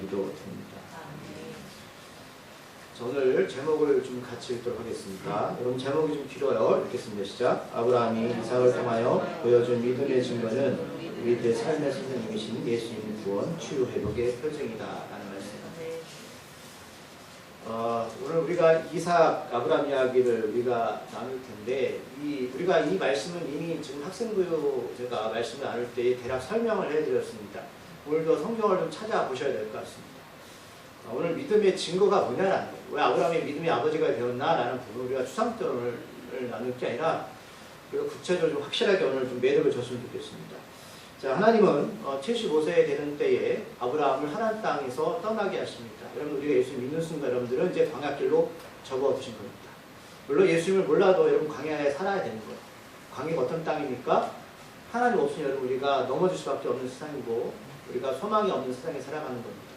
기도드립니다. 자, 오늘 제목을 좀 같이 읽도록 하겠습니다. 여러분 제목이 좀 길어요. 읽겠습니다. 시작. 아브라함이 이삭을 통하여 보여준 믿음의 증거는 우리들의 삶의 선생님이신 예수님의 구원, 치유, 회복의 표징이다 라는 말씀입니다. 오늘 우리가 이삭, 아브라함 이야기를 우리가 나눌 텐데 우리가 이 말씀은 이미 지금 학생부요 제가 말씀을 나눌 때 대략 설명을 해드렸습니다. 오늘도 성경을 좀 찾아보셔야 될 것 같습니다. 오늘 믿음의 증거가 뭐냐라는 거예요. 왜 아브라함의 믿음의 아버지가 되었나라는 부분 우리가 추상적으로 나눌 게 아니라 우리가 구체적으로 좀 확실하게 오늘 좀 매듭을 줬으면 좋겠습니다. 자, 하나님은 75세 되는 때에 아브라함을 하나님 땅에서 떠나게 하십니다. 여러분 우리가 예수 믿는 순간 여러분들은 이제 광야길로 접어드신 겁니다. 물론 예수님을 몰라도 여러분 광야에 살아야 되는 거예요. 광야가 어떤 땅입니까? 하나님 없으면 여러분 우리가 넘어질 수밖에 없는 세상이고 우리가 소망이 없는 세상에 살아가는 겁니다.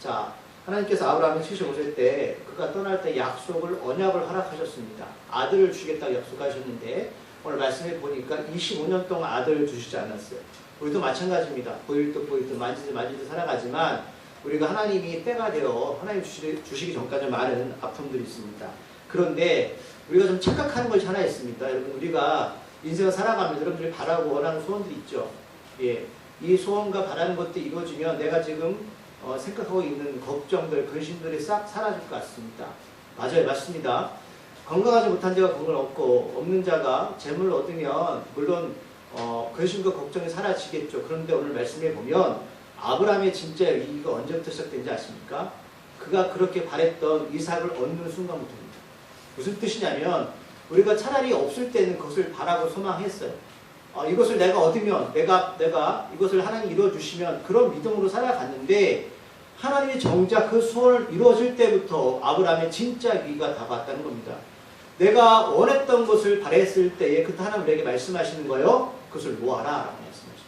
자, 하나님께서 아브라함이 75세 때 그가 떠날 때 약속을 언약을 허락하셨습니다. 아들을 주겠다고 약속하셨는데 오늘 말씀해 보니까 25년 동안 아들을 주시지 않았어요. 우리도 마찬가지입니다. 보일 듯 만지듯 살아가지만 우리가 하나님이 때가 되어 하나님 주시기 전까지 많은 아픔들이 있습니다. 그런데 우리가 좀 착각하는 것이 하나 있습니다. 여러분 우리가 인생을 살아가면서 여러분들이 바라고 원하는 소원들이 있죠. 예, 이 소원과 바라는 것들이 이루어지면 내가 지금 생각하고 있는 걱정들, 근심들이 싹 사라질 것 같습니다. 맞아요. 맞습니다. 건강하지 못한 자가 건강을 얻고 없는 자가 재물을 얻으면 물론 근심과 걱정이 사라지겠죠. 그런데 오늘 말씀해 보면 아브라함의 진짜 위기가 언제부터 시작된지 아십니까? 그가 그렇게 바랬던 이삭을 얻는 순간부터입니다. 무슨 뜻이냐면 우리가 차라리 없을 때는 그것을 바라고 소망했어요. 이것을 내가 얻으면 내가 이것을 하나님이 이루어주시면 그런 믿음으로 살아갔는데 하나님이 정작 그 소원을 이루어질 때부터 아브라함의 진짜 위기가 다가왔다는 겁니다. 내가 원했던 것을 바랬을 때에 그때 하나님 우리에게 말씀하시는 거예요. 그것을 놓아라 라고 말씀하십니다.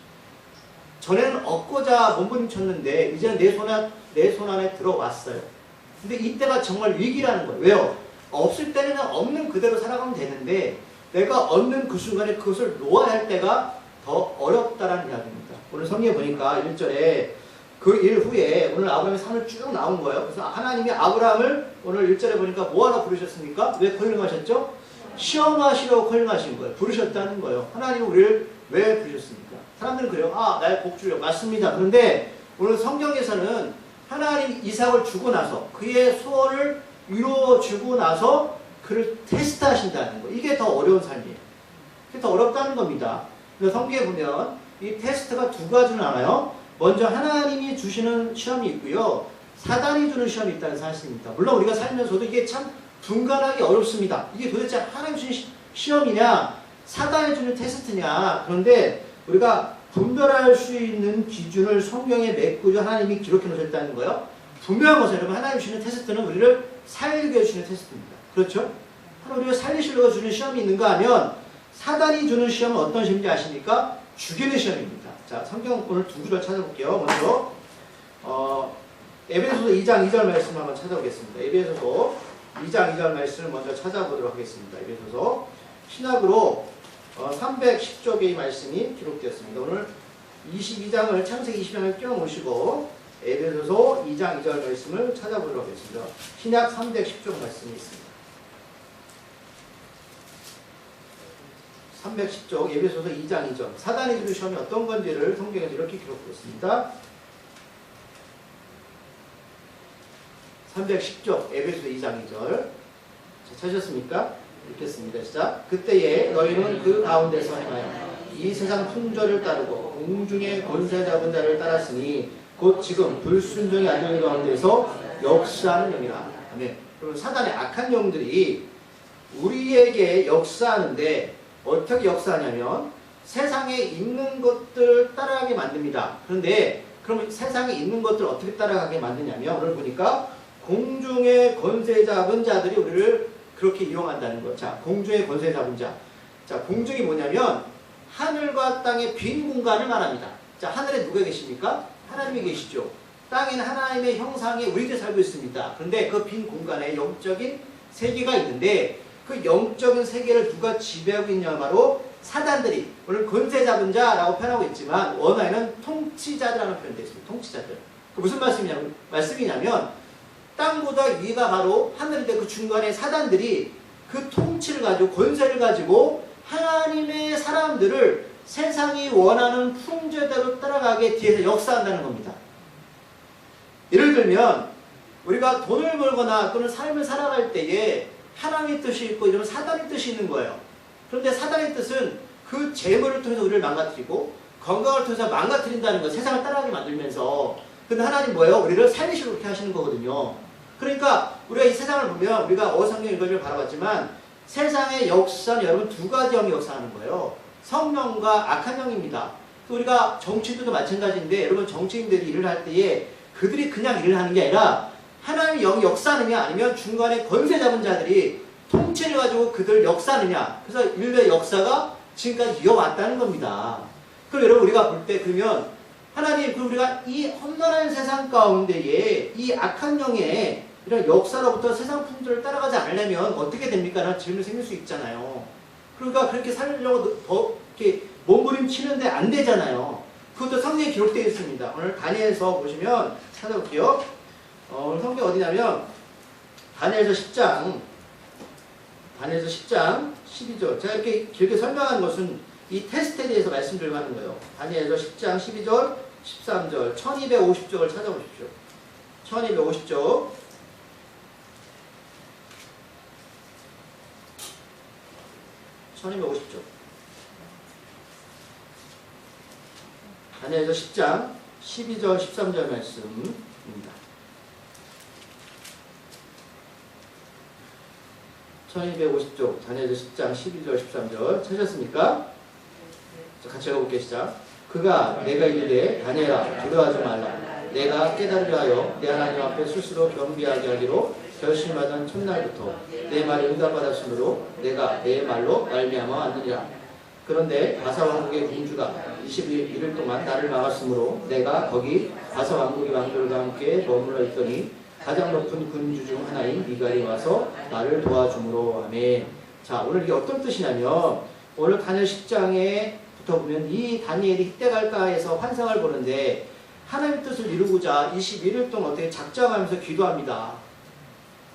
전에는 얻고자 몸부림쳤는데 이제는 내 손 안에 들어왔어요. 근데 이때가 정말 위기라는 거예요. 왜요? 없을 때는 그냥 없는 그대로 살아가면 되는데 내가 얻는 그 순간에 그것을 놓아야 할 때가 더 어렵다라는 이야기입니다. 오늘 성경에 보니까 1절에 그 일 후에 오늘 아브라함의 삶을 쭉 나온 거예요. 그래서 하나님이 아브라함을 오늘 1절에 보니까 뭐하러 부르셨습니까? 왜 콜링하셨죠? 시험하시려고 콜링하신 거예요. 부르셨다는 거예요. 하나님이 우리를 왜 부르셨습니까? 사람들은 그래요. 나의 복 주려고. 맞습니다. 그런데 오늘 성경에서는 하나님 이삭을 주고 나서 그의 소원을 이루어주고 나서 그를 테스트하신다는 거. 이게 더 어려운 삶이에요. 이게 더 어렵다는 겁니다. 그래서 성경에 보면 이 테스트가 두 가지로 나와요. 먼저 하나님이 주시는 시험이 있고요. 사단이 주는 시험이 있다는 사실입니다. 물론 우리가 살면서도 이게 참 분간하기 어렵습니다. 이게 도대체 하나님 주신 시험이냐 사단이 주는 테스트냐. 그런데 우리가 분별할 수 있는 기준을 성경에 메꾸려 하나님이 기록해 놓으셨다는 거예요. 분명한 것은 여러분 하나님 주시는 테스트는 우리를 살게 해주시는 테스트입니다. 그렇죠? 하나님 우리가 살리시려고 주는 시험이 있는가 하면 사단이 주는 시험은 어떤 시험인지 아십니까? 죽이는 시험입니다. 자, 성경 오늘 두 구절 찾아볼게요. 먼저 에베소서 2장 2절 말씀을 한번 찾아보겠습니다. 에베소서 2장 2절 말씀을 먼저 찾아보도록 하겠습니다. 에베소서 신약으로 310쪽의 이 말씀이 기록되었습니다. 오늘 22장을 창세기 20장을 띄워놓으시고 에베소서 2장 2절 말씀을 찾아보도록 하겠습니다. 신약 310쪽 말씀이 있습니다. 310쪽 에베소서 2장 2절 사단이 주는 시험이 어떤 건지를 성경에서 이렇게 기록되었습니다. 310쪽 에베소서 2장 2절 찾으셨습니까? 읽겠습니다. 시작. 그때에 너희는 그 가운데서 행하여 이 세상 풍조를 따르고 공중의 권세 잡은 자를 따랐으니 곧 지금 불순종의 아들 가운데서 역사하는 영이라. 아멘. 그럼 사단의 악한 영들이 우리에게 역사하는데 어떻게 역사하냐면 세상에 있는 것들 따라가게 만듭니다. 그런데 그럼 세상에 있는 것들 어떻게 따라가게 만드냐면 오늘 보니까 공중의 권세 잡은 자들이 우리를 그렇게 이용한다는 것. 자, 공중의 권세 잡은 자. 자, 공중이 뭐냐면 하늘과 땅의 빈 공간을 말합니다. 자, 하늘에 누가 계십니까? 하나님이 계시죠. 땅에는 하나님의 형상에 우리들이 살고 있습니다. 그런데 그 빈 공간에 영적인 세계가 있는데 그 영적인 세계를 누가 지배하고 있냐 바로 사단들이 오늘 권세 잡은 자라고 표현하고 있지만 원어에는 통치자들이라는 표현이 되어 있습니다. 통치자들. 무슨 말씀이냐면 땅보다 위가 바로 하늘인데 그 중간에 사단들이 그 통치를 가지고 권세를 가지고 하나님의 사람들을 세상이 원하는 풍조대로 따라가게 뒤에서 역사한다는 겁니다. 예를 들면 우리가 돈을 벌거나 또는 삶을 살아갈 때에 하나님의 뜻이 있고 이러면 사단의 뜻이 있는 거예요. 그런데 사단의 뜻은 그 재물을 통해서 우리를 망가뜨리고 건강을 통해서 망가뜨린다는 거, 세상을 따라가게 만들면서. 근데 하나님 뭐예요? 우리를 살리시고 그렇게 하시는 거거든요. 그러니까 우리가 이 세상을 보면 우리가 어성경 이걸 바라봤지만 세상의 역사는 여러분 두 가지 영이 역사하는 거예요. 성령과 악한 영입니다. 또 우리가 정치인들도 마찬가지인데 여러분 정치인들이 일을 할 때에 그들이 그냥 일을 하는 게 아니라 하나님의 영이 역사하느냐 아니면 중간에 권세 잡은 자들이 통치를 가지고 그들 역사하느냐. 그래서 인류의 역사가 지금까지 이어왔다는 겁니다. 그럼 여러분 우리가 볼 때 그러면 하나님 그럼 우리가 이 험난한 세상 가운데에 이 악한 영의 이런 역사로부터 세상 풍조를 따라가지 않으려면 어떻게 됩니까? 라는 질문이 생길 수 있잖아요. 그러니까 그렇게 살려고 더 이렇게 몸부림치는데 안 되잖아요. 그것도 성경에 기록되어 있습니다. 오늘 다니엘서 보시면 찾아볼게요. 오늘 성경 어디냐면 다니엘서 10장 12절. 제가 이렇게 길게 설명하는 것은 이 테스트에 대해서 말씀드리려고 하는 거예요. 다니엘서 10장 12절 13절 1250쪽을 찾아보십시오. 1250쪽 1250쪽 다니엘서 10장 12절 13절 말씀입니다. 1250쪽 다니엘서 10장 12절 13절 찾으셨습니까? 자, 같이 읽어볼게요. 시작. 그가 내가 이르되 다니엘아 두려워하지 말라. 내가 깨달으려 하여 내 하나님 앞에 스스로 겸비하게 하기로 결심하던 첫날부터 내 말이 응답받았으므로 내가 내 말로 말미암아 왔느니라. 그런데 바사 왕국의 군주가 21일 동안 나를 막았으므로 내가 거기 바사 왕국의 왕들과 함께 머물러 있더니 가장 높은 군주 중 하나인 미갈이 와서 나를 도와주므로. 아멘. 자, 오늘 이게 어떤 뜻이냐면 오늘 다니엘 10장에부터 보면 이 다니엘이 히데갈가에서 환상을 보는데 하나님의 뜻을 이루고자 21일 동안 어떻게 작정하면서 기도합니다.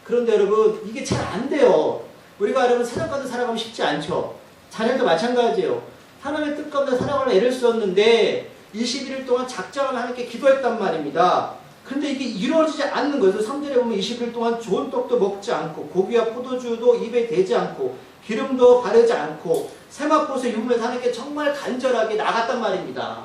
그런데 여러분 이게 잘 안 돼요. 우리가 여러분 세상 가운데 살아가면 쉽지 않죠. 자녀도 마찬가지예요. 하나님의 뜻 가운데 살아가려 애를 썼는데 21일 동안 작정하며 하나님께 기도했단 말입니다. 그런데 이게 이루어지지 않는 거예요. 3절에 보면 20일 동안 좋은 떡도 먹지 않고 고기와 포도주도 입에 대지 않고 기름도 바르지 않고 세마포수 유물에서 하나님께 정말 간절하게 나갔단 말입니다.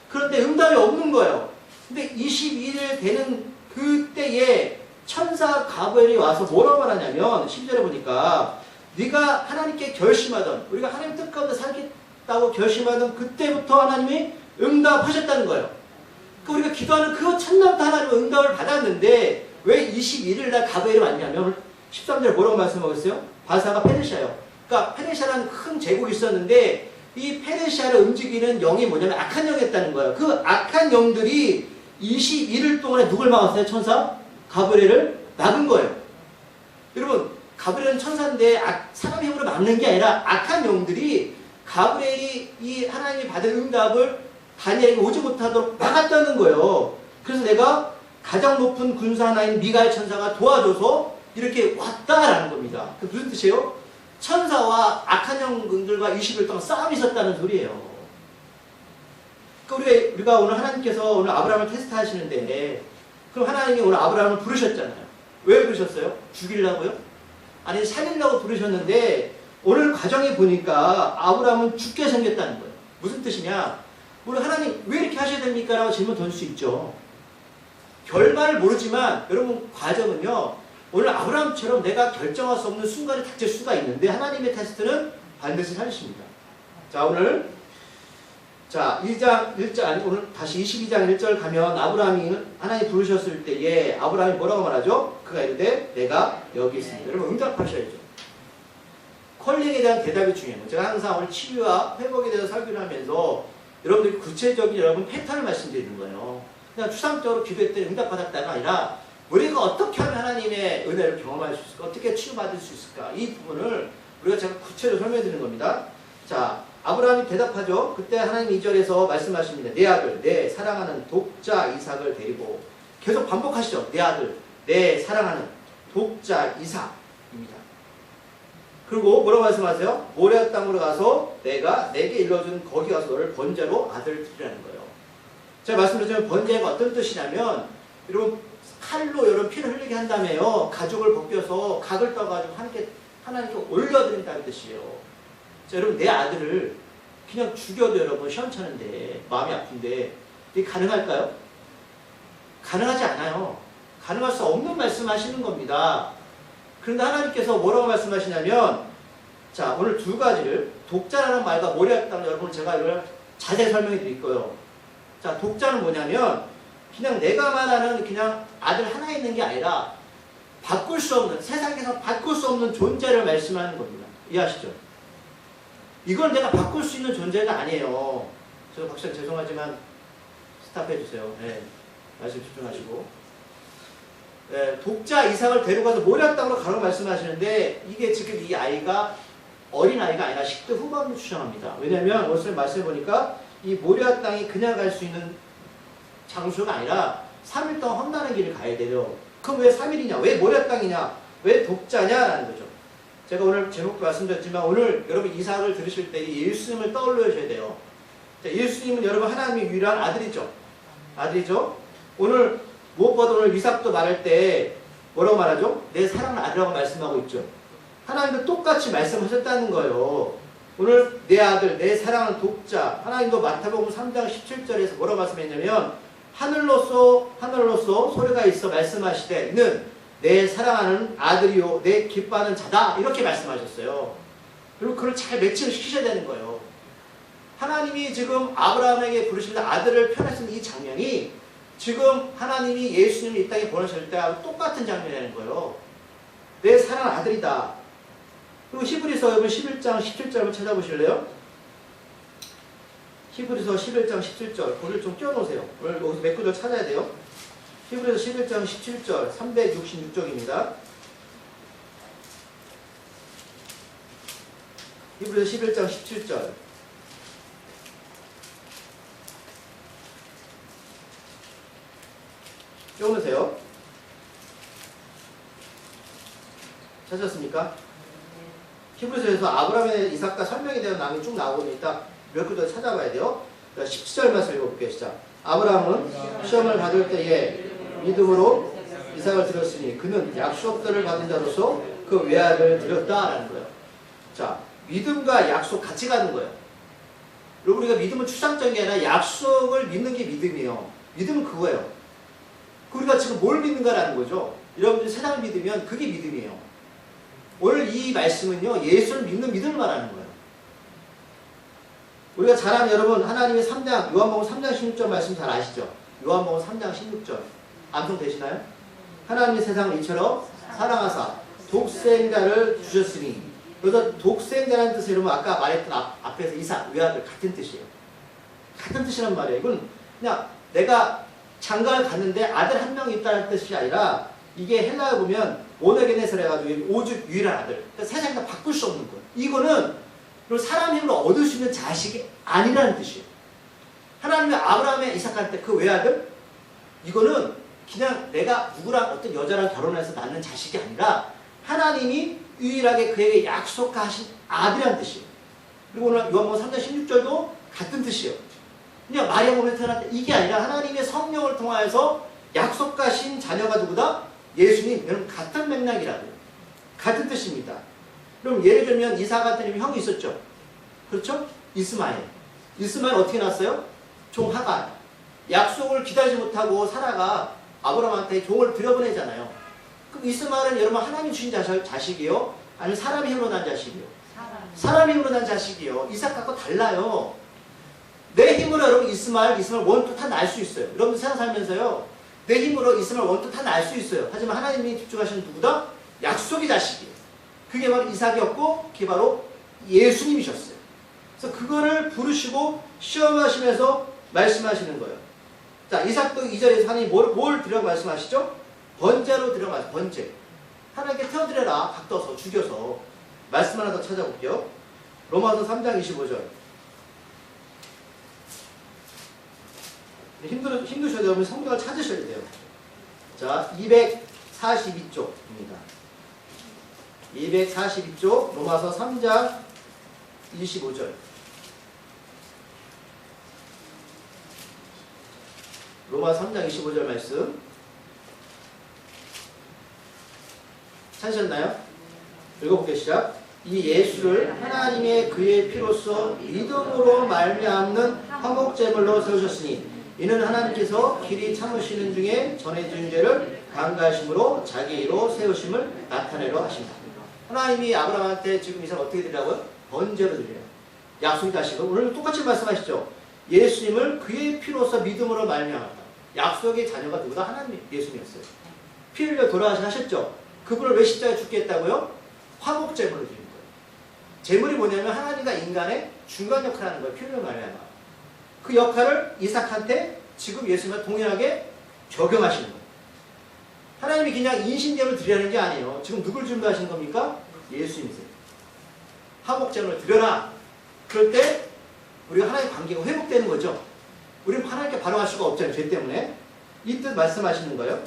그런데 응답이 없는 거예요. 근데 22일 되는 그때에 천사 가브엘이 와서 뭐라고 말하냐면 10절에 보니까 네가 하나님께 결심하던 우리가 하나님 뜻 가운데 살겠다고 결심하던 그때부터 하나님이 응답하셨다는 거예요. 우리가 기도하는 그 첫날부터 하나님의 응답을 받았는데 왜 21일 날 가브엘이 왔냐면 13절에 뭐라고 말씀하셨어요? 바사가 페르시아예요. 그러니까 페르시아라는 큰 제국이 있었는데 이 페르시아를 움직이는 영이 뭐냐면 악한 영이었다는 거예요. 그 악한 영들이 21일 동안에 누굴 막았어요? 천사? 가브리엘을 막은 거예요. 여러분 가브리엘은 천사인데 사람의 힘으로 막는 게 아니라 악한 영들이 가브리엘이 이 하나님이 받은 응답을 다니엘에게 오지 못하도록 막았다는 거예요. 그래서 내가 가장 높은 군사 하나인 미가엘 천사가 도와줘서 이렇게 왔다라는 겁니다. 그 무슨 뜻이에요? 천사와 악한 영들과 20일 동안 싸움이 있었다는 소리예요. 그러니까 우리가 오늘 하나님께서 오늘 아브라함을 테스트하시는데 그럼 하나님이 오늘 아브라함을 부르셨잖아요. 왜 부르셨어요? 죽이려고요? 아니 살리려고 부르셨는데 오늘 과정에 보니까 아브라함은 죽게 생겼다는 거예요. 무슨 뜻이냐? 오늘 하나님 왜 이렇게 하셔야 됩니까? 라고 질문 던질 수 있죠. 결말을 모르지만 여러분 과정은요. 오늘 아브라함처럼 내가 결정할 수 없는 순간이 닥칠 수가 있는데 하나님의 테스트는 반드시 살리십니다. 자 오늘 2장 1절 오늘 다시 22장 1절 가면 아브라함이 하나님 부르셨을 때에 아브라함이 뭐라고 말하죠? 그가 이르되 내가 여기 있습니다. 여러분 응답하셔야죠. 컬링에 대한 대답이 중요해요. 제가 항상 오늘 치유와 회복에 대해서 설교를 하면서 여러분들이 구체적인 여러분 패턴을 말씀드리는 거예요. 그냥 추상적으로 기도했더니 응답받았다가 아니라 우리가 어떻게 하면 하나님의 은혜를 경험할 수 있을까? 어떻게 치유받을 수 있을까? 이 부분을 우리가 제가 구체적으로 설명해 드리는 겁니다. 자, 아브라함이 대답하죠. 그때 하나님 2절에서 말씀하십니다. 내 아들, 내 사랑하는 독자 이삭을 데리고 계속 반복하시죠. 내 아들, 내 사랑하는 독자 이삭입니다. 그리고 뭐라고 말씀하세요? 모리아 땅으로 가서 내가 내게 일러준 거기 가서 너를 번제로 아들을 드리라는 거예요. 제가 말씀드렸지만 번제가 어떤 뜻이냐면 여러분 칼로 여러분 피를 흘리게 한 다음에요. 가죽을 벗겨서 각을 떠가지고 하나님께 올려드린다는 뜻이에요. 자, 여러분 내 아들을 그냥 죽여도 여러분 시원찮은데 마음이 아픈데 이게 가능할까요? 가능하지 않아요. 가능할 수 없는 말씀하시는 겁니다. 그런데 하나님께서 뭐라고 말씀하시냐면 자 오늘 두 가지를 독자라는 말과 모리아 땅 여러분 제가 이걸 자세히 설명해 드릴 거예요. 자 독자는 뭐냐면 그냥 내가 말하는 그냥 아들 하나 있는 게 아니라 바꿀 수 없는 세상에서 바꿀 수 없는 존재를 말씀하는 겁니다. 이해하시죠? 이걸 내가 바꿀 수 있는 존재가 아니에요. 저 박사님 죄송하지만 스탑해 주세요. 네, 말씀 집중하시고. 네, 독자 이삭을 데려가서 모리아 땅으로 가라고 말씀하시는데 이게 지금 이 아이가 어린 아이가 아니라 10대 후반으로 추정합니다. 왜냐하면 오늘 말씀해 보니까 이 모리아 땅이 그냥 갈 수 있는 장소가 아니라 3일 동안 험난한 길을 가야 돼요. 그럼 왜 3일이냐? 왜 모리아 땅이냐? 왜 독자냐라는 거죠. 제가 오늘 제목도 말씀드렸지만 오늘 여러분 이삭을 들으실 때 예수님을 떠올려셔야 돼요. 자, 예수님은 여러분 하나님의 유일한 아들이죠. 아들이죠. 오늘 무엇보다 오늘 이삭도 말할 때 뭐라고 말하죠? 내 사랑하는 아들이라고 말씀하고 있죠. 하나님도 똑같이 말씀하셨다는 거예요. 오늘 내 아들, 내 사랑하는 독자. 하나님도 마태복음 3장 17절에서 뭐라고 말씀했냐면 하늘로서 소리가 있어 말씀하시되 이는 내 사랑하는 아들이요 내 기뻐하는 자다 이렇게 말씀하셨어요. 그리고 그걸 잘 매칭을 시키셔야 되는 거예요. 하나님이 지금 아브라함에게 부르실 아들을 표현하신 이 장면이 지금 하나님이 예수님을 이 땅에 보내실 때하고 똑같은 장면이라는 거예요. 내 사랑하는 아들이다. 그리고 히브리서 여러분 11장 17절 한번 찾아보실래요? 히브리서 11장 17절 거기를 좀 띄워놓으세요. 오늘 여기서 몇 구절 찾아야 돼요. 히브리서 11장 17절 366쪽입니다. 히브리서 11장 17절 띄워놓으세요. 찾았습니까? 히브리서에서 아브라함의 이삭과 설명에 대한 낭이 쭉 나오고 있다. 몇 구절 찾아봐야 돼요. 17절 말씀 읽어볼게요. 시작. 아브라함은 시험을 받을 때에 믿음으로 이삭을 드렸으니 그는 약속들을 받은 자로서 그 외아들을 드렸다라는 거예요. 자, 믿음과 약속 같이 가는 거예요. 여러분 우리가 믿음은 추상적인 게 아니라 약속을 믿는 게 믿음이에요. 믿음은 그거예요. 우리가 지금 뭘 믿는가라는 거죠. 여러분들이 세상을 믿으면 그게 믿음이에요. 오늘 이 말씀은요 예수를 믿는 믿음을 말하는 거예요. 우리가 잘 아는 여러분 하나님의 3장 요한복음 3장 16절 말씀 잘 아시죠? 요한복음 3장 16절 암송되시나요? 하나님이 세상을 이처럼 사랑하사 독생자를 주셨으니 그래서 독생자라는 뜻은 여러분 아까 말했던 앞에서 이삭 외아들 같은 뜻이에요. 같은 뜻이란 말이에요. 이건 그냥 내가 장가를 갔는데 아들 한 명이 있다는 뜻이 아니라 이게 헬라어 보면 모네게네스라 해가지고 오직 유일한 아들. 그러니까 세상에 다 바꿀 수 없는 거예요. 이거는 사람 힘으로 얻을 수 있는 자식이 아니라는 뜻이에요. 하나님이 아브라함의 이삭한테 그 외아들 이거는 그냥 내가 누구랑 어떤 여자랑 결혼해서 낳는 자식이 아니라 하나님이 유일하게 그에게 약속하신 아들이라는 뜻이에요. 그리고 오늘 요한복음 3장 16절도 같은 뜻이에요. 그냥 마리아 몸에 태어났다 이게 아니라 하나님의 성령을 통하여서 약속하신 자녀가 누구다? 예수님. 여러분 같은 맥락이라고요. 같은 뜻입니다. 그럼 예를 들면 이삭 같은 형이 있었죠. 그렇죠? 이스마엘. 이스마엘 어떻게 났어요? 종 하갈. 약속을 기다리지 못하고 사라가 아브라함한테 종을 들여보내잖아요. 그럼 이스마엘은 여러분 하나님이 주신 자식이요? 아니면 사람의 힘으로 난 자식이요? 사람의 힘으로 난 자식이요. 이삭하고 달라요. 내 힘으로 여러분 이스마엘 원투 다 날 수 있어요. 여러분 세상 살면서요. 내 힘으로 이스마엘 원투 다 날 수 있어요. 하지만 하나님이 집중하시는 누구다? 약속의 자식이에요. 그게 바로 이삭이었고 그게 바로 예수님이셨어요. 그래서 그거를 부르시고 시험하시면서 말씀하시는 거예요. 자, 이삭도 2절에서 하나님이 뭘 드리라고 말씀하시죠? 번제로 드리라고 말씀. 번제. 하나님께 태워드려라. 각도서 죽여서. 말씀 하나 더 찾아볼게요. 로마서 3장 25절. 힘드셔도 여러분 성경을 찾으셔야 돼요. 자, 242쪽입니다. 242쪽 로마서 3장 25절. 로마 3장 25절 말씀 찾으셨나요? 읽어볼게요. 시작. 이 예수를 하나님의 그의 피로써 믿음으로 말미암는 화목제물로 세우셨으니 이는 하나님께서 길이 참으시는 중에 전해진 죄를 강가하심으로 자기 이로 세우심을 나타내려 하신다. 하나님이 아브라함한테 지금 이 사람 어떻게 드리라고요? 번제로 드려요. 약속이 다시고 오늘 똑같이 말씀하시죠. 예수님을 그의 피로써 믿음으로 말미암았다. 약속의 자녀가 누구다? 하나님 예수님이었어요. 피 흘려 돌아가셨죠. 그분을 왜 십자가에 죽게 했다고요? 화목제물로 드린 거예요. 제물이 뭐냐면 하나님과 인간의 중간 역할을 하는 거예요. 피 흘려 말미암아. 그 역할을 이삭한테 지금 예수님과 동일하게 적용하시는 거예요. 하나님이 그냥 인신제물을 드리라는 게 아니에요. 지금 누굴 준비하신 겁니까? 예수님이세요. 화목제물을 드려라. 그럴 때 우리가 하나님 관계가 회복되는 거죠. 우리는 하나님께 반응할 수가 없잖아요. 죄 때문에. 이 뜻 말씀하시는 거예요.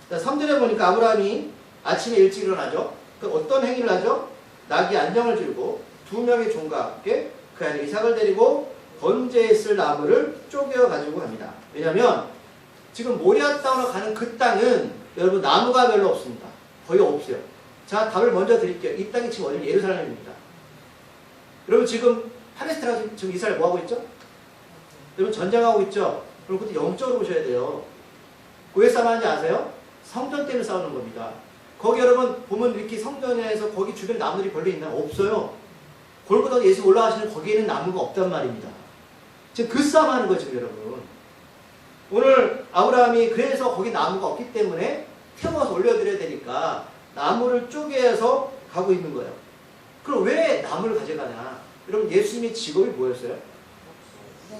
3절에 보니까 아브라함이 아침에 일찍 일어나죠. 그 어떤 행위를 하죠? 나귀 안장을 들고 2명의 종과 함께 그 아들 이삭을 데리고 번제에 쓸 나무를 쪼개어 가지고 갑니다. 왜냐하면 지금 모리아 땅으로 가는 그 땅은 여러분 나무가 별로 없습니다. 거의 없어요. 자, 답을 먼저 드릴게요. 이 땅이 지금 어디냐? 예루살렘입니다. 여러분 지금 팔레스타인가 지금 이스라엘 뭐 하고 있죠? 여러분 전쟁하고 있죠? 그럼 그때 영적으로 보셔야 돼요. 왜 싸우는지 아세요? 성전 때문에 싸우는 겁니다. 거기 여러분 보면 이렇게 성전에서 거기 주변에 나무들이 벌레 있나요? 없어요. 골고다 예수 올라가시는 거기에는 나무가 없단 말입니다. 지금 그 싸움하는 거죠, 여러분. 오늘 아브라함이 그래서 거기 나무가 없기 때문에 태워서 올려드려야 되니까 나무를 쪼개서 가고 있는 거예요. 그럼 왜 나무를 가져가냐? 여러분 예수님의 직업이 뭐였어요?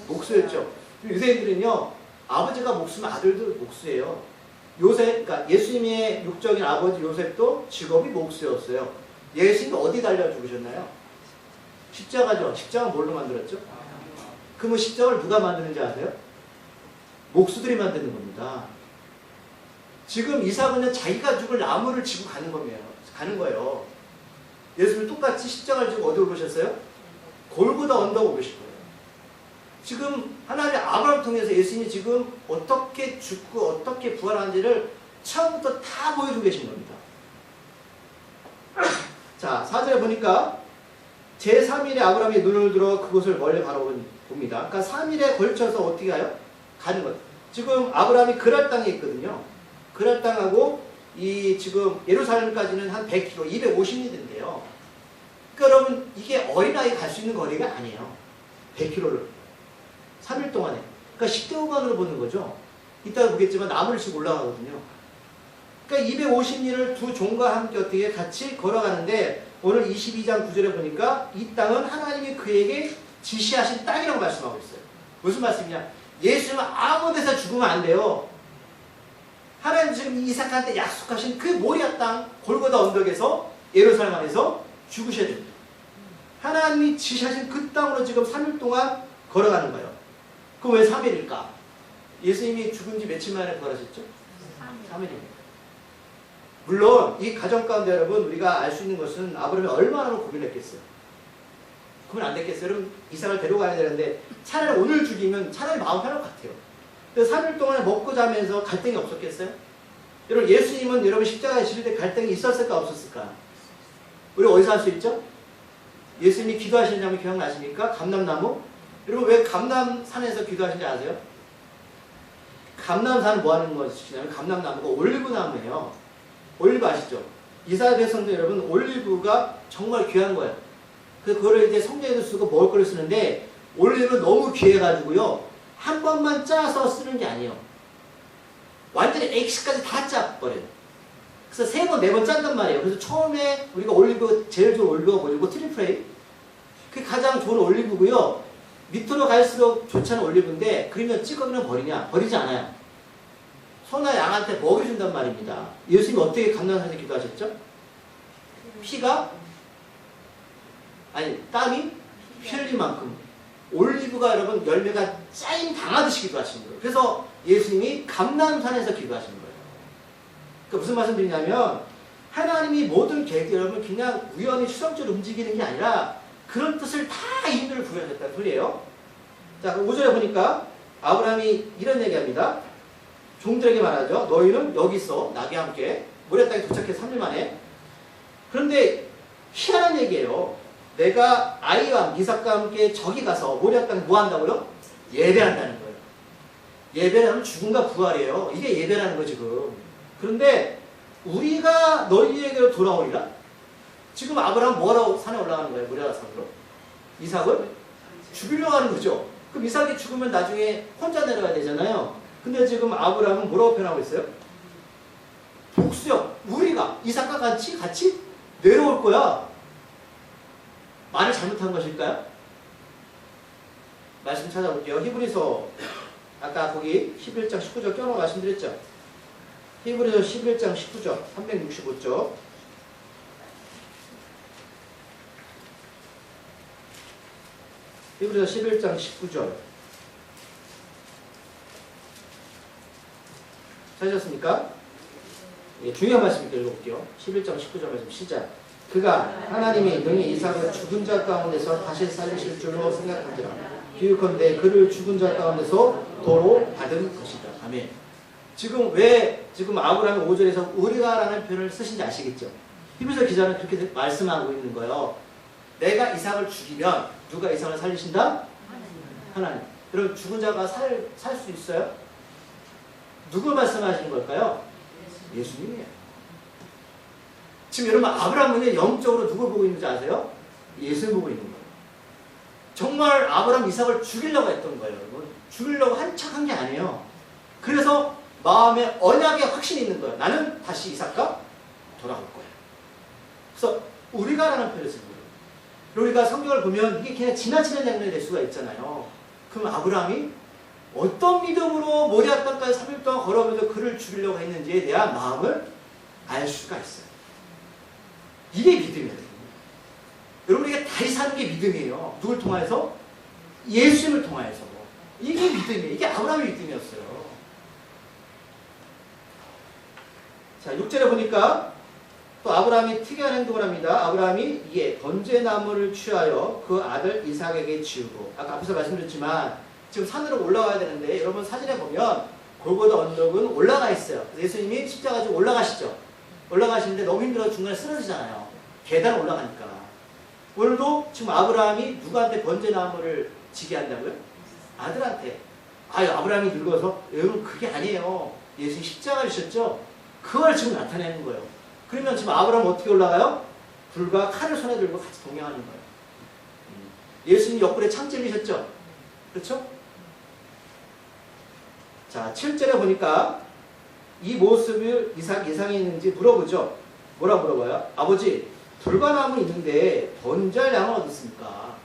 목수였죠. 유대인들은요 아버지가 목수면 아들도 목수예요. 요셉, 그러니까 예수님의 육적인 아버지 요셉도 직업이 목수였어요. 예수님이 어디 달려 죽으셨나요? 십자가죠. 십자가 뭘로 만들었죠? 그러면 십자가를 누가 만드는지 아세요? 목수들이 만드는 겁니다. 지금 이삭은 자기가 죽을 나무를 지고 가는 거예요. 예수님이 똑같이 십자가를 지고 어디 오르셨어요? 골고다 언덕 오르실 거예요. 지금 하나님의 아브라함을 통해서 예수님이 지금 어떻게 죽고 어떻게 부활하는지를 처음부터 다 보여주고 계신 겁니다. 자, 4절에 보니까 제3일에 아브라함이 눈을 들어 그곳을 멀리 바라봅니다. 그러니까 3일에 걸쳐서 어떻게 가요? 가는 것. 지금 아브라함이 그랄 땅에 있거든요. 그랄 땅하고 이 지금 예루살렘까지는 한 100km, 250리인데요. 그러니까 여러분 이게 어린아이 갈 수 있는 거리가 아니에요. 100km를 3일 동안에. 그러니까 10대 후반으로 보는 거죠. 이따가 보겠지만 나무를 치고 올라가거든요. 그러니까 250리를 두 종과 함께 어떻게 같이 걸어가는데 오늘 22장 9절에 보니까 이 땅은 하나님이 그에게 지시하신 땅이라고 말씀하고 있어요. 무슨 말씀이냐? 예수님은 아무 데서 죽으면 안 돼요. 하나님 지금 이삭한테 약속하신 그 모리아 땅 골고다 언덕에서 예루살렘 안에서 죽으셔야 됩니다. 하나님이 지시하신 그 땅으로 지금 3일 동안 걸어가는 거예요. 그럼 왜 3일일까? 예수님이 죽은 지 며칠 만에 부활하셨죠? 3일입니다. 물론 이 가정 가운데 여러분 우리가 알 수 있는 것은 아브라함이 얼마나 고민했겠어요. 그러면 안 됐겠어요. 여러분 이삭을 데려가야 되는데 차라리 오늘 죽이면 차라리 마음 편할 것 같아요. 그래서 3일 동안에 먹고 자면서 갈등이 없었겠어요? 여러분 예수님은 여러분 십자가에 지실 때 갈등이 있었을까 없었을까? 우리 어디서 할 수 있죠? 예수님이 기도하시는 장면 기억나십니까? 감람나무? 여러분 왜 감람산에서 기도하시는지 아세요? 감람산은 뭐 하는 것이냐면 감람나무가 올리브나무예요. 올리브 아시죠? 이스라엘 백성들 여러분 올리브가 정말 귀한 거예요. 그거를 이제 성경에도 쓰고 먹을 거를 쓰는데 올리브는 너무 귀해가지고요. 한 번만 짜서 쓰는 게 아니에요. 완전히 액시까지 다 짜버려요. 그래서 3번, 4번 짠단 말이에요. 그래서 처음에 우리가 올리브, 제일 좋은 올리브가 뭐죠? 트리플레이. 그게 가장 좋은 올리브고요. 밑으로 갈수록 좋지 않은 올리브인데 그러면 찌꺼기는 버리냐? 버리지 않아요. 소나 양한테 먹여준단 말입니다. 예수님이 어떻게 감람산에서 기도하셨죠? 땀이 피 흘릴 만큼 올리브가 여러분 열매가 짜임 당하듯이 기도하시는 거예요. 그래서 예수님이 감람산에서 기도하신 거예요. 그러니까 무슨 말씀 드리냐면 하나님이 모든 계획 여러분 그냥 우연히 추상적으로 움직이는 게 아니라 그런 뜻을 다 인도를 부여하셨다는 소리예요. 자, 5절에 보니까 아브라함이 이런 얘기합니다. 종들에게 말하죠. 너희는 여기 있어. 나와 함께. 모리아 땅에 도착해서 3일 만에. 그런데 희한한 얘기예요. 내가 아이와 이삭과 함께 저기 가서 모리아 땅에 뭐 한다고요? 예배한다는 거예요. 예배라는 죽음과 부활이에요. 이게 예배라는 거 지금. 그런데 우리가 너희에게로 돌아오리라? 지금 아브라함 뭐라고 산에 올라가는 거예요? 모리아 산으로? 이삭을 죽이려고 하는 거죠. 그럼 이삭이 죽으면 나중에 혼자 내려가야 되잖아요. 근데 지금 아브라함은 뭐라고 표현하고 있어요? 복수요. 우리가 이삭과 같이 내려올 거야. 말을 잘못한 것일까요? 말씀 찾아볼게요. 히브리서 아까 거기 11장 19절 껴놓은 말씀드렸죠. 히브리서 11장 19절 365쪽 히브리서 11장 19절 찾으셨습니까? 예, 중요한 말씀이니까 읽어볼게요. 11장 19절 말씀 시작. 그가 하나님이 능히 이삭을 죽은 자 가운데서 다시 살리실 줄로 생각하더라. 비유컨대 그를 죽은 자 가운데서 도로 받은 것이다. 아멘. 지금 왜 지금 아브라함이 5절에서 우리가라는 표현을 쓰신지 아시겠죠? 히브리서 기자는 그렇게 말씀하고 있는 거예요. 내가 이삭을 죽이면 누가 이삭을 살리신다? 하나님. 여러분 죽은 자가 살 수 있어요? 누구 말씀하시는 걸까요? 예수님이에요. 지금 여러분 아브라함은 영적으로 누굴 보고 있는지 아세요? 예수를 보고 있는 거예요. 정말 아브라함 이삭을 죽이려고 했던 거예요. 여러분. 죽이려고 한 척 한 게 아니에요. 그래서 마음에 언약의 확신이 있는 거예요. 나는 다시 이삭과 돌아올 거예요. 그래서 우리가라는 표현을 쓰는 거예요. 우리가 성경을 보면 이게 그냥 지나치는 장면이 될 수가 있잖아요. 그럼 아브라함이 어떤 믿음으로 모리아 땅까지 3일 동안 걸어오면서 그를 죽이려고 했는지에 대한 마음을 알 수가 있어요. 이게 믿음이에요. 여러분 이게 다시 사는 게 믿음이에요. 누굴 통해서? 예수님을 통해서. 이게 믿음이에요. 이게 아브라함의 믿음이었어요. 자, 6절에 보니까 또 아브라함이 특이한 행동을 합니다. 아브라함이 이에 번제나무를 취하여 그 아들 이삭에게 지우고, 아까 앞에서 말씀드렸지만 지금 산으로 올라가야 되는데 여러분 사진에 보면 골고다 언덕은 올라가 있어요. 예수님이 십자가 지고 올라가시죠. 올라가시는데 너무 힘들어서 중간에 쓰러지잖아요. 계단 올라가니까. 오늘도 지금 아브라함이 누구한테 번제나무를 지게 한다고요? 아들한테. 아유, 아브라함이 늙어서 여러분 그게 아니에요. 예수님이 십자가를 지셨죠? 그걸 지금 나타내는 거예요. 그러면 지금 아브라함은 어떻게 올라가요? 불과 칼을 손에 들고 같이 동행하는 거예요. 예수님이 옆구리에 창 찔리셨죠? 그렇죠? 자, 7절에 보니까 이 모습을 이상이 있는지 물어보죠. 뭐라 물어봐요? 아버지, 불과 나무 있는데 번제할 양은 어디 있습니까?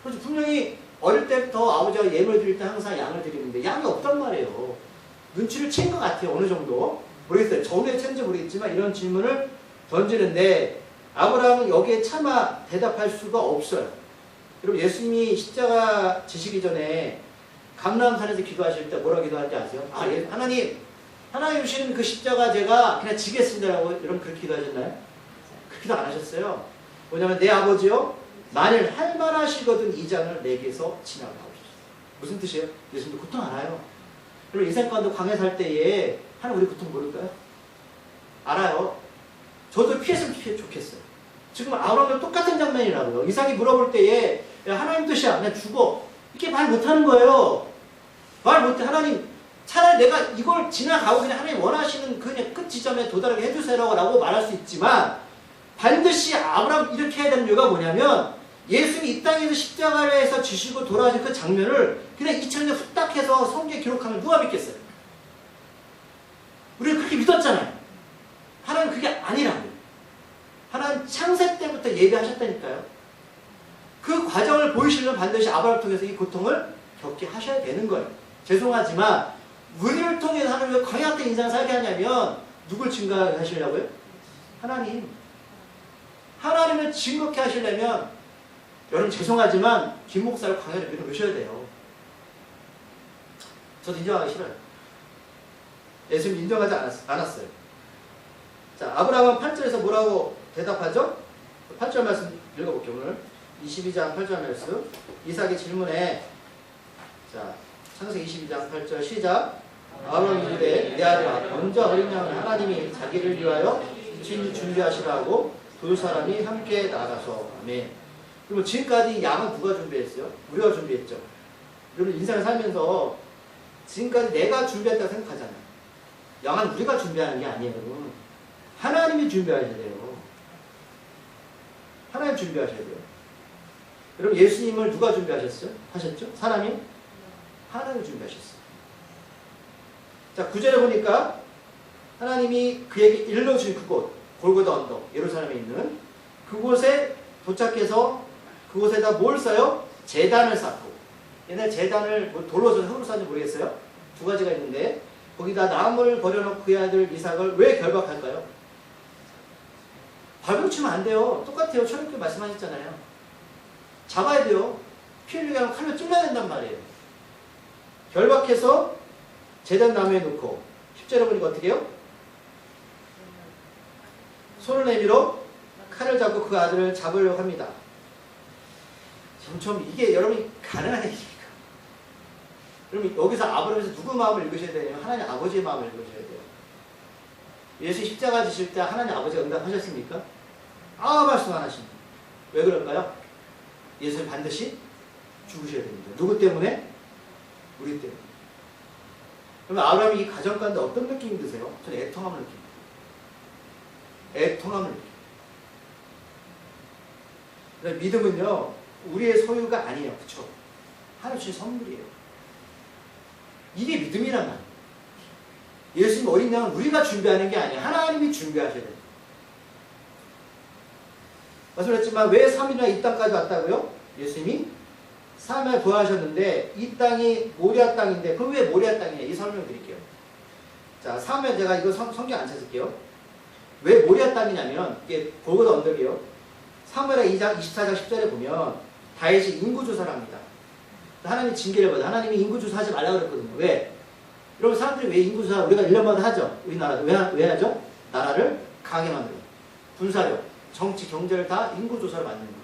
그래서 분명히 어릴 때부터 아버지가 예물 드릴 때 항상 양을 드리는데 양이 없단 말이에요. 눈치를 챈 것 같아요. 어느 정도. 모르겠어요. 전에 챈지 모르겠지만 이런 질문을 던지는데 아브라함은 여기에 차마 대답할 수가 없어요. 여러분 예수님이 십자가 지시기 전에 감람산에서 기도하실 때 뭐라고 기도하는지 아세요? 하나님 주시는 그 십자가 제가 그냥 지겠습니다라고 여러분 그렇게 기도하셨나요? 그 기도 안 하셨어요. 뭐냐면 내 아버지요 만일 할 만하시거든 이 잔을 내게서 지나가 오십시오. 무슨 뜻이에요? 예수님도 고통 알아요. 여러분 인생 가운데 광야 살 때에 하나님 우리 고통 모를까요? 알아요. 저도 피했으면 좋겠어요. 지금 아브라함도 똑같은 장면이라고요. 이삭이 물어볼 때에 야, 하나님 뜻이야 그냥 죽어 이렇게 말 못하는 거예요. 말 못해. 하나님 차라리 내가 이걸 지나가고 그냥 하나님 원하시는 그냥 끝 지점에 도달하게 해주세요라고 말할 수 있지만 반드시 아브라함 이렇게 해야 되는 이유가 뭐냐면 예수님이 이 땅에서 십자가에서 지시고 돌아가신 그 장면을 그냥 2000년 후딱 해서 성경에 기록하면 누가 믿겠어요? 우리가 그렇게 믿었잖아요. 하나님 그게 아니라고요. 하나님 창세 때부터 예배하셨다니까요. 그 과정을 보이시려면 반드시 아브라함을 통해서 이 고통을 겪게 하셔야 되는 거예요. 죄송하지만 우리를 통해서 하나님 왜 광야 때 인생을 살게 하냐면 누굴 증거하게 하시려고요? 하나님. 하나님을 증거케 하시려면 여러분 죄송하지만 김 목사를 광야를 밀어넣으셔야 돼요. 저도 인정하기 싫어요. 예수님 인정하지 않았어요. 자, 아브라함은 8절에서 뭐라고 대답하죠? 8절 말씀 읽어볼게요. 오늘 22장 8절 말씀. 이삭의 질문에, 자, 창세기 22장 8절 시작. 아브라함이 이르되 내 아들아 먼저 어린 양을 하나님이 자기를 위하여 준비하시라고 두 사람이 함께 나가서. 아멘. 그리고 지금까지 양은 누가 준비했어요? 우리가 준비했죠. 여러분 인생을 살면서 지금까지 내가 준비했다고 생각하잖아요. 양은 우리가 준비하는 게 아니에요. 여러분. 하나님이 준비하셔야 돼요. 하나님 준비하셔야 돼요. 여러분 예수님을 누가 준비하셨어요? 하셨죠? 사람이? 하나님이 준비하셨어요. 자, 9절에 보니까 하나님이 그에게 일러주신 그곳, 골고다 언덕, 예루살렘에 있는 그곳에 도착해서 그곳에다 뭘 써요? 제단을 쌓고. 옛날 제단을 뭐 돌로 써서 흙으로 쌓는지 모르겠어요. 두 가지가 있는데 거기다 나무를 버려놓고 그의 아들 이삭을 왜 결박할까요? 발붙이면 안 돼요. 똑같아요. 초록교 말씀하셨잖아요. 잡아야 돼요. 피 흘리게 하면 칼로 찔러야 된단 말이에요. 결박해서 제단 나무에 놓고 10절에 보니까 어떻게 해요? 손을 내밀어 칼을 잡고 그 아들을 잡으려고 합니다. 점점 이게 여러분이 가능한 얘기입니까? 여러분 여기서 아브라함에서 누구 마음을 읽으셔야 되냐면 하나님 아버지의 마음을 읽으셔야 돼요. 예수 십자가 지실 때 하나님 아버지가 응답하셨습니까? 말씀 안 하십니다. 왜 그럴까요? 예수는 반드시 죽으셔야 됩니다. 누구 때문에? 우리 때문에. 그러면 아브라함이 이 가정 가운데 어떤 느낌이 드세요? 저는 애통함을 느낍니다. 애통함을 느낍니다. 믿음은요, 우리의 소유가 아니에요. 그쵸? 하나님 주신 선물이에요. 이게 믿음이란 말이에요. 예수님 어린 양은 우리가 준비하는 게 아니에요. 하나님이 준비하셔야 돼요. 말씀드렸지만 왜 3일이나 이 땅까지 왔다고요? 예수님이 3일 부활하셨는데 이 땅이 모리아 땅인데 그럼 왜 모리아 땅이냐? 이 설명 드릴게요. 자, 3일 제가 이거 성경 안 찾을게요. 왜 모리아 땅이냐면 이게 골고다 언덕이에요. 사무엘하 2장 24장 10절에 보면 다윗이 인구조사를 합니다. 하나님이 징계를 받아. 하나님이 인구조사하지 말라고 그랬거든요. 왜? 여러분 사람들이 왜 인구조사 우리가 1년마다 하죠? 우리나라도. 왜 하죠? 나라를 강하게 만들고 군사력, 정치, 경제를 다 인구조사를 만드는 거예요.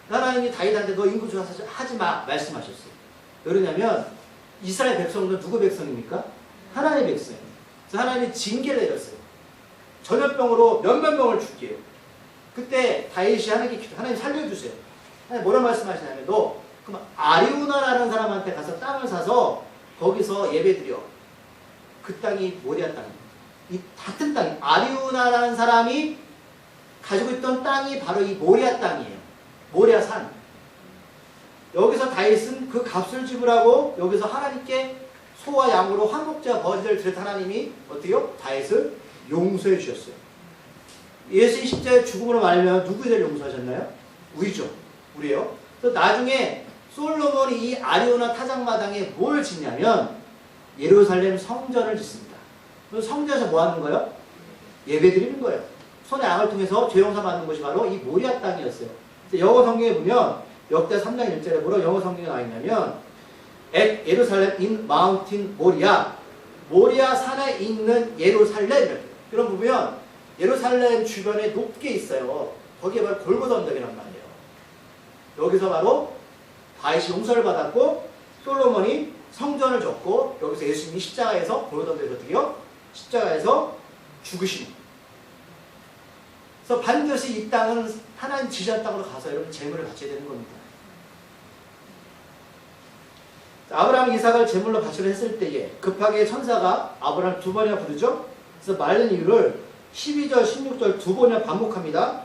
하나님이 다윗한테 너 인구조사 하지 마 말씀하셨어요. 왜 그러냐면 이스라엘 백성은 누구 백성입니까? 하나님의 백성이에요. 그래서 하나님이 징계를 내렸어요. 전염병으로 몇몇 명을 죽게요. 그때 다윗이 하나님께 기도, 하나님 살려주세요. 하나님 뭐라 말씀하시냐면 너 그럼 아리우나라는 사람한테 가서 땅을 사서 거기서 예배드려. 그 땅이 모리아 땅이에요. 이 같은 땅이 아리우나라는 사람이 가지고 있던 땅이 바로 이 모리아 땅이에요. 모리아 산. 여기서 다윗은 그 값을 지불하고 여기서 하나님께 소와 양으로 화목제와 번제를 드렸 하나님이 어떻게요? 다윗을 용서해 주셨어요. 예수의 십자가의 죽음으로 말하면 누구를 용서하셨나요? 우리죠. 우리요. 그래서 나중에 솔로몬이 이 아리오나 타작마당에 뭘 짓냐면 예루살렘 성전을 짓습니다. 그래서 성전에서 뭐 하는 거예요? 예배 드리는 거예요. 손의 양을 통해서 죄용서 받는 것이 바로 이 모리아 땅이었어요. 영어 성경에 보면 역대 3장 1절에 뭐라고 영어 성경에 나와 있냐면 at 예루살렘 in mountain 모리아, 모리아 산에 있는 예루살렘. 이런 부분 예루살렘 주변에 높게 있어요. 거기에 바로 골고다 언덕이란 말이에요. 여기서 바로 다윗이 용서를 받았고 솔로몬이 성전을 졌고 여기서 예수님이 십자가에서 골고다 언덕에서 어떻게요? 십자가에서 죽으신. 그래서 반드시 이 땅은 하나님 지시한 땅으로 가서 여러분 제물을 바쳐야 되는 겁니다. 아브라함이 이삭을 제물로 바치려 했을 때에 급하게 천사가 아브라함을 두 번이나 부르죠. 그래서 말른 이유를 12절, 16절 두 번이나 반복합니다.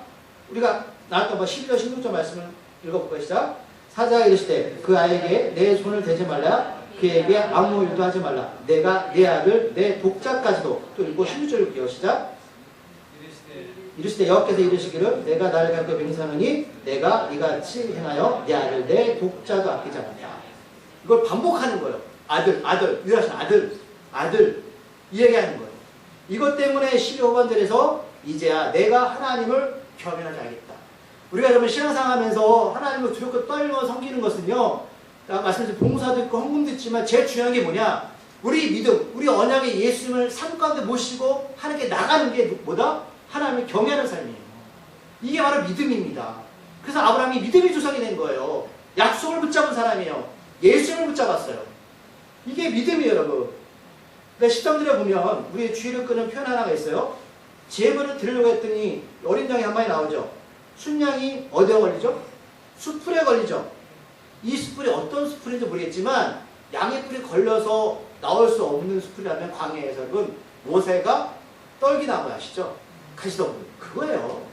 우리가 나왔던 12절, 16절 말씀을 읽어볼까요? 시작. 사자가 이르시되 그 아이에게 내 손을 대지 말라. 그에게 아무 일도 하지 말라. 내가 내 아들, 내 독자까지도. 또 읽고 16절 읽게요. 시작. 이르시되 여호와께서 이르시기를 내가 나를 갖고 맹세하노니 내가 이같이 행하여 내 아들, 내 독자도 아끼지 않았다. 이걸 반복하는 거예요. 아들, 유일하신 아들 이 얘기하는 거예요. 이것 때문에 12호반절에서 이제야 내가 하나님을 겸연하지 알겠다. 우리가 여러분 신앙생활하면서 하나님을 두렵고 떨며 섬기는 것은요, 말씀드린 봉사도 있고 헌금도 있지만 제일 중요한 게 뭐냐? 우리 믿음, 우리 언약의 예수님을 삶 가운데 모시고 하나님께 나가는 게 뭐다? 하나님을 경외하는 삶이에요. 이게 바로 믿음입니다. 그래서 아브라함이 믿음의 조상이 된 거예요. 약속을 붙잡은 사람이에요. 예수님을 붙잡았어요. 이게 믿음이에요, 여러분. 근데 13절에 보면 우리의 주의를 끄는 표현 하나가 있어요. 제물을 드리려고 했더니 어린 양이 한 마리 나오죠. 순양이 어디에 걸리죠? 숯불에 걸리죠. 이 숯불이 어떤 숯불인지 모르겠지만 양의 뿔이 걸려서 나올 수 없는 숯불이라면 광야에서 여러분 모세가 떨기나무 아시죠? 가시덤불. 그거예요.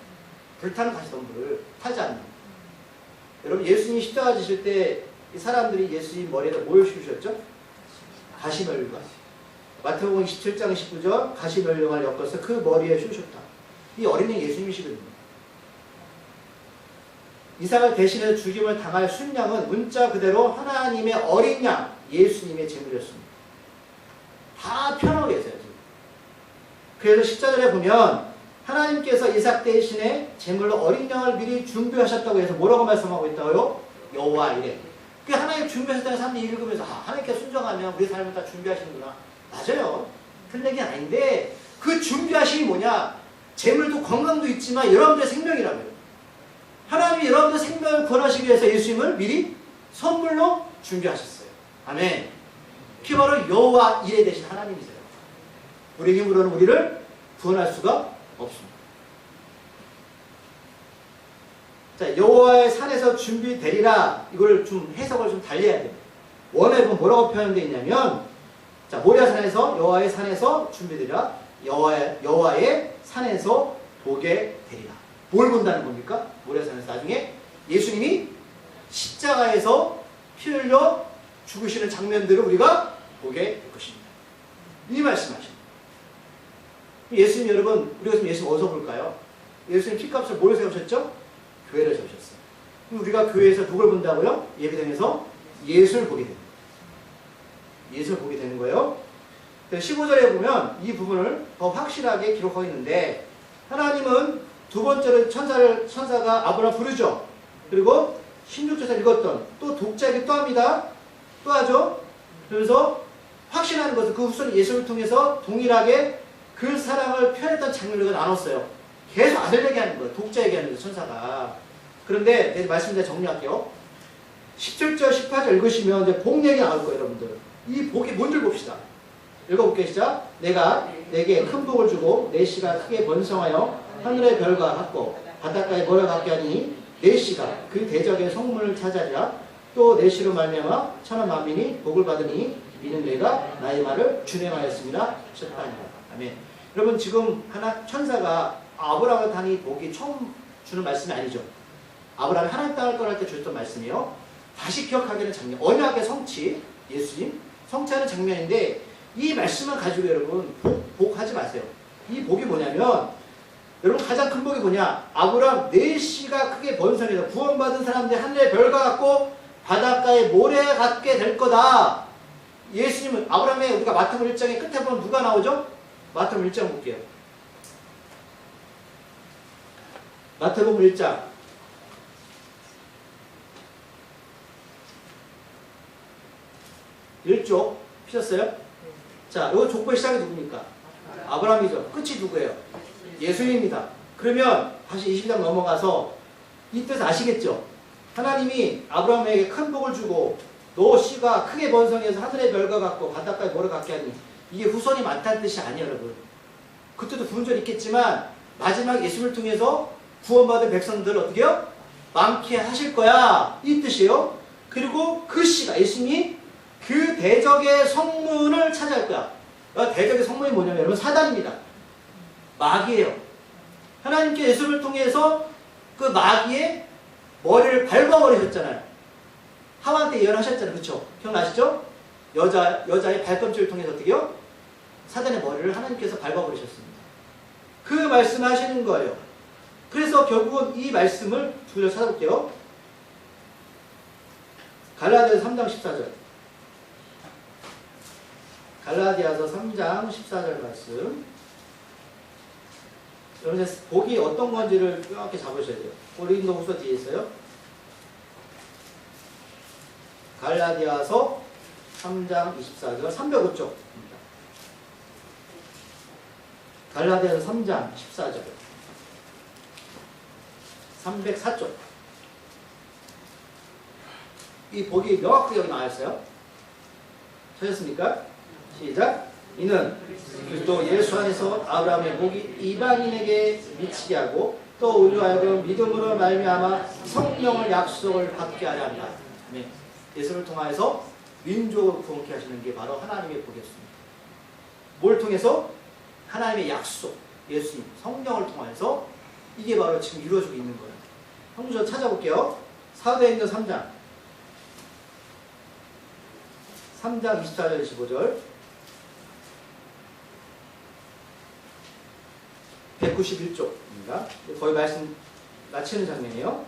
불타는 가시덤불을 타지 않는. 여러분 예수님이 십자가 지실 때 이 사람들이 예수님 머리에다 뭘 씌우셨죠? 가시멸류관. 마태복음 27장 19절 가시멸류관을 엮어서 그 머리에 씌우셨다. 이 어린이 예수님이시거든요. 이삭을 대신해서 죽임을 당할 순양은 문자 그대로 하나님의 어린 양 예수님의 제물이었습니다. 다 편하고 계세요. 지금. 그래서 14절에 보면 하나님께서 이삭 대신에 제물로 어린 양을 미리 준비하셨다고 해서 뭐라고 말씀하고 있다고요? 여호와 이래. 그 하나님 준비하셨다는 사람들이 읽으면서 하나님께 순종하면 우리 삶을 다 준비하시는구나. 맞아요. 틀린 얘기는 아닌데 그 준비하심이 뭐냐? 제물도 건강도 있지만 여러분들의 생명이라고요. 하나님이 여러분들의 생명을 구원하시기 위해서 예수님을 미리 선물로 준비하셨어요. 아멘. 그게 바로 여호와 이레 되신 하나님이세요. 우리 힘으로는 우리를 구원할 수가 없습니다. 자, 여호와의 산에서 준비되리라. 이걸 좀 해석을 좀 달리해야 됩니다. 원어에 보면 뭐라고 표현되어 있냐면, 자, 모리아산에서 여호와의 산에서 준비되리라. 여호와의 산에서 보게 되리라. 뭘 본다는 겁니까? 모리아산에서 나중에 예수님이 십자가에서 피 흘려 죽으시는 장면들을 우리가 보게 될 것입니다. 이 말씀하십니다. 예수님 여러분, 우리가 지금 예수님 어디서 볼까요? 예수님 피값을 뭘 세우셨죠? 교회를 세우셨어요. 그럼 우리가 교회에서 누굴 본다고요? 예배당에서 예수를 보게 됩니다. 예수를 보게 되는 거예요. 15절에 보면 이 부분을 더 확실하게 기록하고 있는데, 하나님은 두 번째로 천사가 아브라함 부르죠. 그리고 16절에서 읽었던 또 독자에게 또 합니다. 또 하죠. 그래서 확신하는 것은 그 후손 예수를 통해서 동일하게 그 사랑을 표현했던 장면을 나눴어요. 계속 아들 얘기하는 거예요. 독자 얘기하는 거예요. 천사가. 그런데 내 말씀 내가 정리할게요. 17절 18절 읽으시면 이제 복 얘기 나올 거예요. 여러분들. 이 복이 뭔지 봅시다. 읽어볼게요. 시작. 내가 내게 큰 복을 주고 내 씨가 크게 번성하여 하늘의 별과 같고 바닷가의 모래 같게 하니 내 씨가 그 대적의 성문을 찾아리라. 또 내 씨로 말미암아 천한 만민이 복을 받으니 이는 내가 나의 말을 준행하였습니다. 하셨다니라. 아멘. 여러분 지금 하나 천사가 아브라함을 당이 복이 처음 주는 말씀이 아니죠. 아브라함이 하나님 땅을 떠날 때 주셨던 말씀이요. 다시 기억하기는 장면. 언약의 성취, 예수님 성취하는 장면인데 이 말씀을 가지고 여러분 복하지 마세요. 이 복이 뭐냐면 여러분 가장 큰 복이 뭐냐? 아브라함 내 씨가 크게 번성해서 구원받은 사람들이 하늘의 별과 같고 바닷가의 모래 같게 될 거다. 예수님은 아브라함의 우리가 마태복음 1장의 끝에 보면 누가 나오죠? 마태복음 1장 볼게요. 마태복음 1장 1쪽 피셨어요? 자, 이거 족보의 시작이 누굽니까? 아브라함이죠. 끝이 누구예요? 예수님입니다. 그러면 다시 20장 넘어가서 이 뜻 아시겠죠? 하나님이 아브라함에게 큰 복을 주고 너 씨가 크게 번성해서 하늘의 별과 같고 바닷가의 모래 같게 하니 이게 후손이 많다는 뜻이 아니에요. 여러분. 그때도 분절이 있겠지만 마지막 예수를 통해서 구원받은 백성들을 어떻게 해요? 많게 하실 거야. 이 뜻이에요. 그리고 그 씨가 예수님이 그 대적의 성문을 차지할 거야. 대적의 성문이 뭐냐면 여러분 사단입니다. 마귀예요. 하나님께 예수를 통해서 그 마귀의 머리를 밟아버리셨잖아요. 하와한테 예언하셨잖아요. 그렇죠? 기억나시죠? 여자의 발꿈치를 통해서 어떻게요? 사단의 머리를 하나님께서 밟아버리셨습니다. 그 말씀하시는 거예요. 그래서 결국은 이 말씀을 두 절 찾아볼게요. 갈라디아서 3장 14절. 갈라디아서 3장 14절 말씀. 여러분 복이 어떤 건지를 이렇게 잡으셔야 돼요. 고린도후서 뒤에 있어요. 갈라디아서 3장 24절 305쪽입니다. 갈라디아서 3장 14절 304쪽. 이 복이 명확하게 여기 나와 있어요. 찾았습니까? 시작. 이는 그리스도 예수 안에서 아브라함의 복이 이방인에게 미치게 하고 또 우리로 하여금 믿음으로 말미암아 성령을 약속을 받게 하려 한다. 네. 예수를 통하여서 민족을 구원케 하시는 게 바로 하나님의 복이었습니다. 뭘 통해서? 하나님의 약속, 예수님, 성령을 통해서 이게 바로 지금 이루어지고 있는 거예요. 한번 찾아볼게요. 사도행전 3장 24절 25절 191쪽입니다. 거의 말씀 마치는 장면이에요.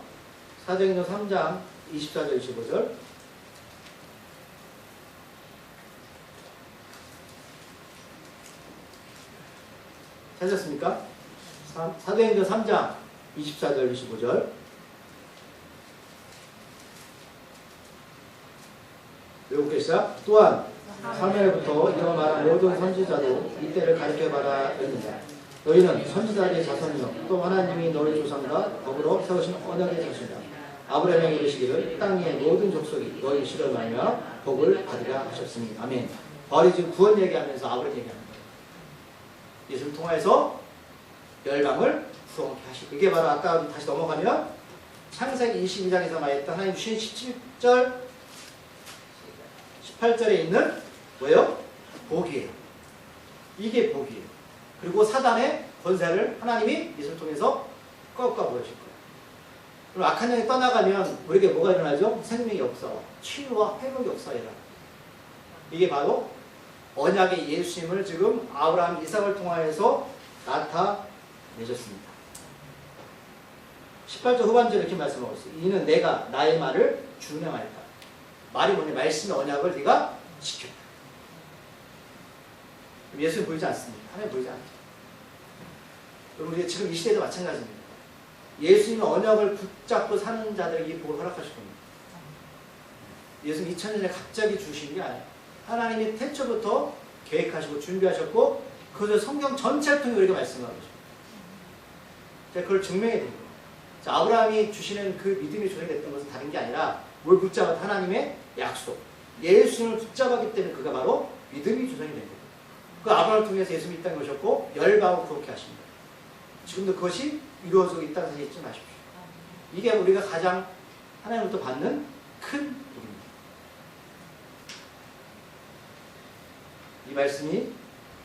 사도행전 3장 24절 25절 찾았습니까? 사도행전 3장 24절 25절 외우겠어요? 또한 사무엘부터 이런 말한 모든 선지자도 이때를 가르쳐봐라 했느니라. 너희는 선지자의 자손이요 또 하나님이 너희 조상과 더불어 세우신 언약의 자손이다. 아브라함에게 이르시기를 땅 위의 모든 족속이 너희 씨를 말며 복을 받으라 하셨으니 아멘. 바울이 지금 구원 얘기하면서 아브라함 얘기하는 거예요. 예수를 통해서 열방을 구원케 하시고 이게 바로 아까 다시 넘어가면 창세기 22장에서 말했던 하나님 주신 17절 18절에 있는 뭐예요? 복이에요. 이게 복이에요. 그리고 사단의 권세를 하나님이 예수를 통해서 꺾어버리실 거예요. 그럼 악한 영이 떠나가면 우리에게 뭐가 일어나죠? 생명의 역사와 치유와 회복의 역사가 일어나요. 이게 바로 언약의 예수님을 지금 아브라함, 이삭을 통하여서 나타내셨습니다. 18절 후반절에 이렇게 말씀하고 있어요. 이는 내가 나의 말을 준행하였다. 말이 뭐냐? 말씀의 언약을 네가 지켰다. 예수님 보이지 않습니다. 하나님 보이지 않죠. 여러분 우리가 지금 이 시대도 마찬가지입니다. 예수님의 언약을 붙잡고 사는 자들에게 이 복을 허락하실 겁니다. 예수님 2000년에 갑자기 주신 게 아니에요. 하나님이 태초부터 계획하시고 준비하셨고 그것을 성경 전체를 통해 우리가 말씀하고 계십니다. 제가 그걸 증명해 드린 거예요. 자, 아브라함이 주시는 그 믿음이 조성이 됐던 것은 다른 게 아니라 뭘 붙잡았다? 하나님의 약속. 예수님을 붙잡았기 때문에 그가 바로 믿음이 조성이 된 거예요. 그 아브라함을 통해서 예수님이 이 땅에 오셨고 열방을 그렇게 하십니다. 지금도 그것이 이루어지고 있다는 사실 잊지 마십시오. 이게 우리가 가장 하나님부터 받는 큰 복입니다. 이 말씀이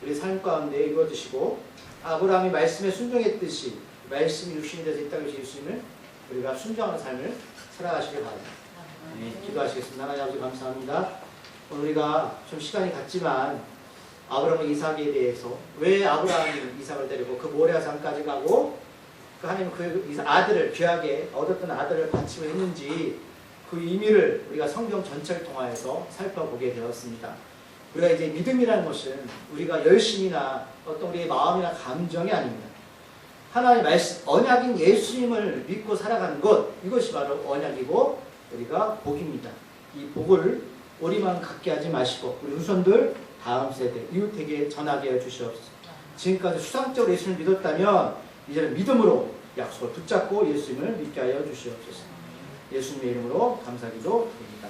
우리 삶 가운데 이루어지시고 아브라함이 말씀에 순종했듯이 말씀이 육신이 돼서 이 땅에 오신 예수님을 우리가 순종하는 삶을 살아가시길 바랍니다. 네, 기도하시겠습니다. 하나님 아버지 감사합니다. 오늘 우리가 좀 시간이 갔지만 아브라함과 이삭에 대해서 왜 아브라함이 이삭을 데리고 그 모리아산까지 가고 그 하나님 그 아들을 귀하게 얻었던 아들을 바치고 했는지 그 의미를 우리가 성경 전체를 통하여서 살펴보게 되었습니다. 우리가 이제 믿음이라는 것은 우리가 열심이나 어떤 우리의 마음이나 감정이 아닙니다. 하나님의 말씀, 언약인 예수님을 믿고 살아가는 것, 이것이 바로 언약이고 우리가 복입니다. 이 복을 우리만 갖게 하지 마시고 우리 후손들, 다음 세대, 이웃에게 전하게 해 주시옵소서. 지금까지 수상적으로 예수님을 믿었다면 이제는 믿음으로 약속을 붙잡고 예수님을 믿게 하여 주시옵소서. 예수님의 이름으로 감사기도 드립니다.